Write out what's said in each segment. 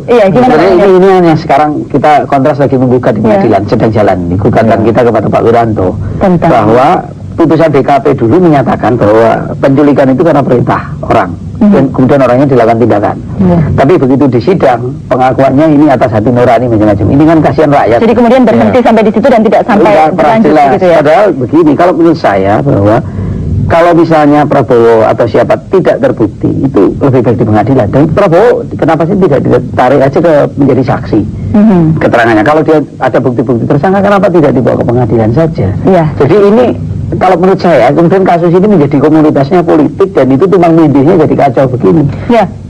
Iya, gimana? Ini yang sekarang kita kontras lagi menggugat di pengadilan, sedang jalan nih gugatan kita kepada Pak Wiranto bahwa putusan DKP dulu menyatakan bahwa penculikan itu karena perintah orang dan kemudian orangnya dilakukan tindakan. Tapi begitu di sidang pengakuannya ini atas hati nurani macam-macam. Ini kan kasihan rakyat. Jadi kemudian berhenti sampai di situ dan tidak sampai berlanjut gitu ya. Padahal begini, kalau menurut saya bahwa kalau misalnya Prabowo atau siapa tidak terbukti, itu lebih baik di pengadilan. Dan Prabowo kenapa sih tidak ditarik aja ke menjadi saksi keterangannya? Kalau dia ada bukti-bukti tersangka, kenapa tidak dibawa ke pengadilan saja? Jadi ini kalau menurut saya kemudian kasus ini menjadi komunitasnya politik dan itu tumpang tindihnya jadi kacau begini.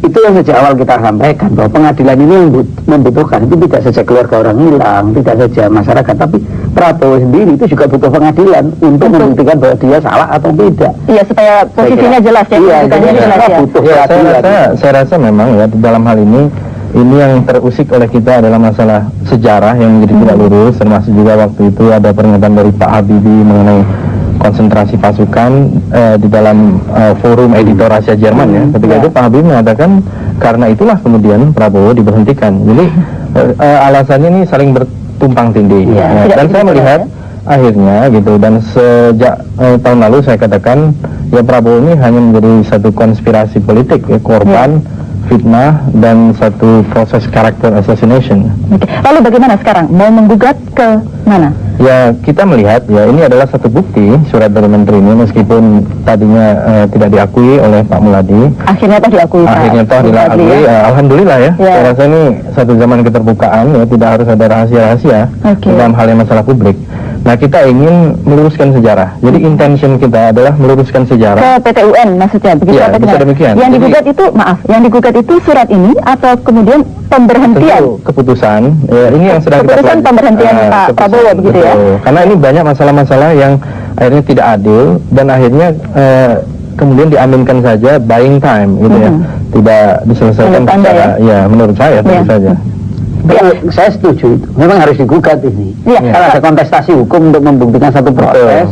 Itu yang sejak awal kita sampaikan bahwa pengadilan ini yang membutuhkan itu tidak saja keluarga orang hilang, tidak saja masyarakat, tapi Prabowo sendiri itu juga butuh pengadilan untuk membuktikan bahwa dia salah atau tidak. Iya, supaya posisinya jelas ya. Iya, butuh saya rasa memang ya dalam hal ini yang terusik oleh kita adalah masalah sejarah yang menjadi tidak lurus, termasuk juga waktu itu ada pernyataan dari Pak Habibie mengenai konsentrasi pasukan di dalam forum editor Asia Jerman ya. Ketika itu Pak Habibie mengatakan karena itulah kemudian Prabowo diberhentikan. Jadi alasannya ini saling bertumpang tindih. Dan saya melihat akhirnya gitu, dan sejak tahun lalu saya katakan ya Prabowo ini hanya menjadi satu konspirasi politik ya, korban fitnah dan satu proses karakter assassination. Lalu bagaimana sekarang? Mau menggugat ke mana? Ya kita melihat ya ini adalah satu bukti surat dari menteri ini meskipun tadinya tidak diakui oleh Pak Muladi. Akhirnya toh diakui. Akhirnya toh diakui. Alhamdulillah ya. Saya rasa ini satu zaman keterbukaan ya, tidak harus ada rahasia-rahasia dalam hal yang masalah publik. Nah kita ingin meluruskan sejarah. Jadi intention kita adalah meluruskan sejarah. Ke PT UN maksudnya begitu? Ya, bisa demikian. Yang digugat itu, yang digugat itu surat ini atau kemudian pemberhentian? Tentu keputusan. Ya, ini yang sedang kita keputusan pemberhentian Pak Prabowo begitu ya? Karena ini banyak masalah-masalah yang akhirnya tidak adil dan akhirnya kemudian diaminkan saja buying time gitu ya. Tidak diselesaikan secara menurut saya tentu saja. Saya setuju itu. Memang harus digugat ini. Karena ada kontestasi hukum untuk membuktikan satu proses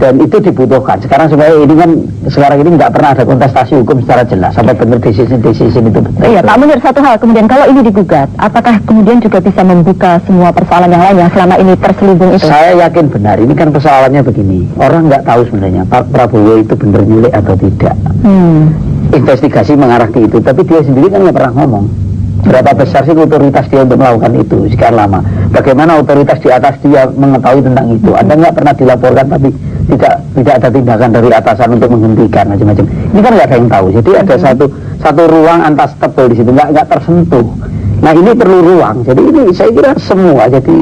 dan itu dibutuhkan. Sekarang supaya ini kan sekarang ini nggak pernah ada kontestasi hukum secara jelas sampai benar decision itu betul. Iya, Pak Munir, satu hal kemudian kalau ini digugat, apakah kemudian juga bisa membuka semua persoalan yang lain yang selama ini terselubung itu? Saya yakin benar. Ini kan persoalannya begini. Orang nggak tahu sebenarnya Pak Prabowo itu benar nyulik atau tidak. Investigasi mengarah ke itu, tapi dia sendiri kan nggak pernah ngomong. Berapa besar sih otoritas dia untuk melakukan itu sekian lama? Bagaimana otoritas di atas dia mengetahui tentang itu? Ada nggak pernah dilaporkan tapi tidak ada tindakan dari atasan untuk menghentikan macam-macam. Ini kan nggak ada yang tahu. Jadi ada satu ruang untouchable di situ, nggak tersentuh. Nah ini perlu ruang. Jadi ini saya kira semua jadi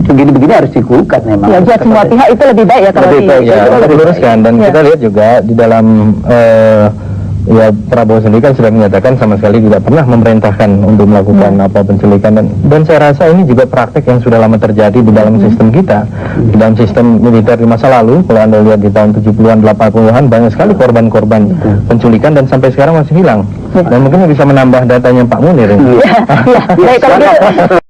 begini-begini harus digugat memang. Ya, buat semua pihak itu lebih baik ya kalau lebih baik ya, diluruskan dan kita lihat juga di dalam ya Prabowo sendiri kan sudah menyatakan sama sekali tidak pernah memerintahkan untuk melakukan apa penculikan dan saya rasa ini juga praktek yang sudah lama terjadi di dalam sistem kita, di dalam sistem militer di masa lalu. Kalau Anda lihat di tahun 70-an 80-an banyak sekali korban-korban penculikan dan sampai sekarang masih hilang. Dan mungkin bisa menambah datanya Pak Munir ini. Baik, kalau gitu